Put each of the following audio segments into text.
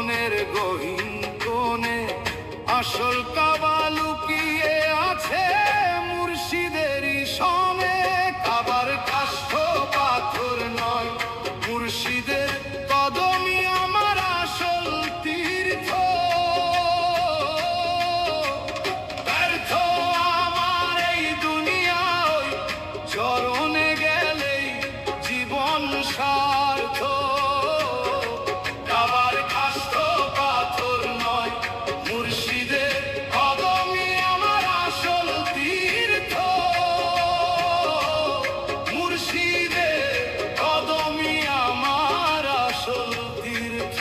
মনের গহীন কোণে আসল কাবা লুকিয়ে আছে মুর্শিদেরই সনে। কাবার কাষ্ঠ পাথর নয়, মুর্শিদের কদমই আমার আসল তীর্থ। ব্যর্থ আমার এই দুনিয়ায়, চরণে গেলেই জীবন সার্থ। কাবার কাষ্ঠ পাথর নয়, মুর্শিদের কদমই আমার আসল তীর্থ। মুর্শিদের কদমই আমার আসল তীর্থ।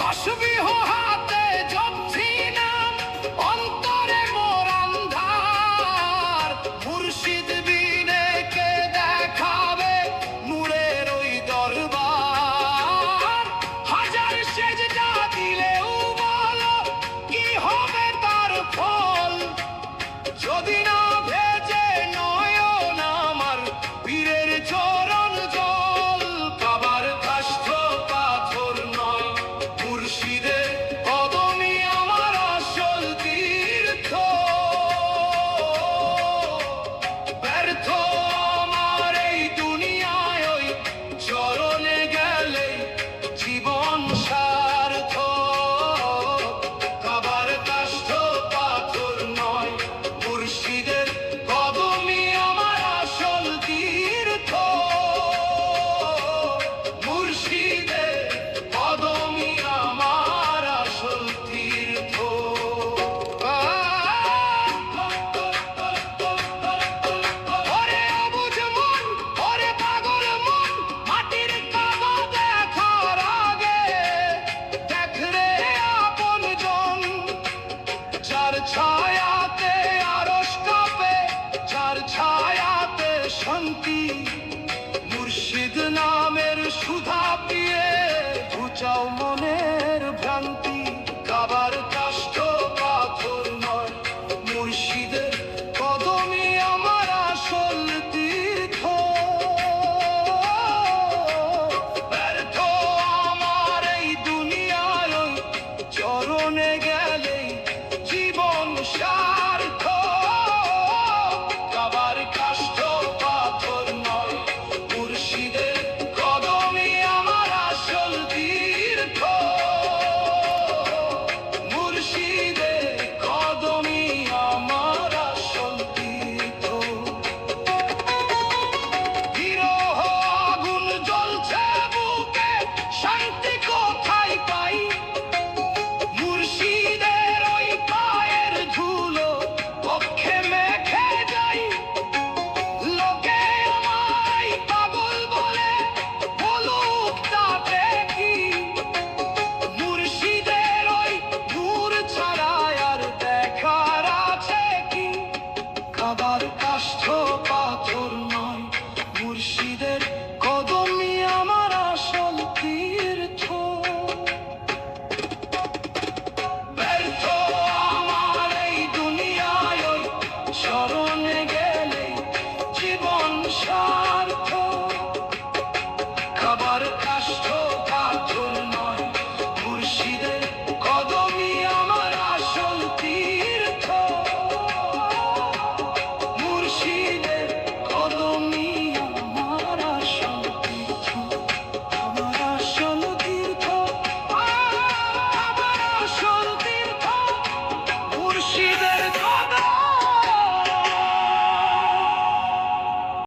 তাসবিহ হাতে জপছি নাম, অন্তরে মোর আন্ধার। মুর্শিদ বিনে কে দেখাবে নূরের ওই দরবার। হাজার সেজদা দিলেও বলো কি হবে তার ফল, যদি না ভেজে নয়ন আমার পীরের চরণ জল। কাবার কাষ্ঠ পাথর নয়, মুর্শিদের কদমই আমার আসল তীর্থ। ব্যর্থ আমার এই দুনিয়ায়, ওই চরণে গেলে জীবন সার্থ। কাবার কাষ্ঠ পাথর নয়, মুর্শিদের কদমই আমার আসল তীর্থ। মুর্শিদের কদমই আমার আসল তীর্থ। ওরে অবুঝ মন, ওরে পাগল মন, মাটির কাবা দেখার আগে দেখ রে আপনজন। যার ছায়াতে আরশ কাঁপে, যার ছায়াতে শান্তি। মুর্শিদ নামের সুধা পিয়ে ঘুচাও মনের ভ্রান্তি। কাবার কাষ্ঠ পাথর নয়, মুর্শিদের কদমই আমার আসল তীর্থ। ব্যর্থ আমার এই দুনিয়ায়, ওই চরণে গেলেই জীবন সার্থ। কাবার কাষ্ঠ পাথর নয়, মুর্শিদের কদমই আমার আসল তীর্থ। মুর্শিদের কদমই আমার আসল তীর্থ। বিরহ আগুন জ্বলছে বুকে, শান্তি কোথায় পাই? মুর্শিদের ওই পায়ের ধুলো বক্ষে মেখে যাই। লোকে আমায় পাগল বলে, বলুক তাতে কি? মুর্শিদের ওই নূর ছাড়া আর দেখার আছে কি? কাবার কাষ্ঠ পাথর নয়, মুর্শিদের কদমই আমার আসল তীর্থ। ব্যর্থ আমার এই দুনিয়ায়, ওই চরণে গেলেই জীবন সার্থ। কাবার কাষ্ঠ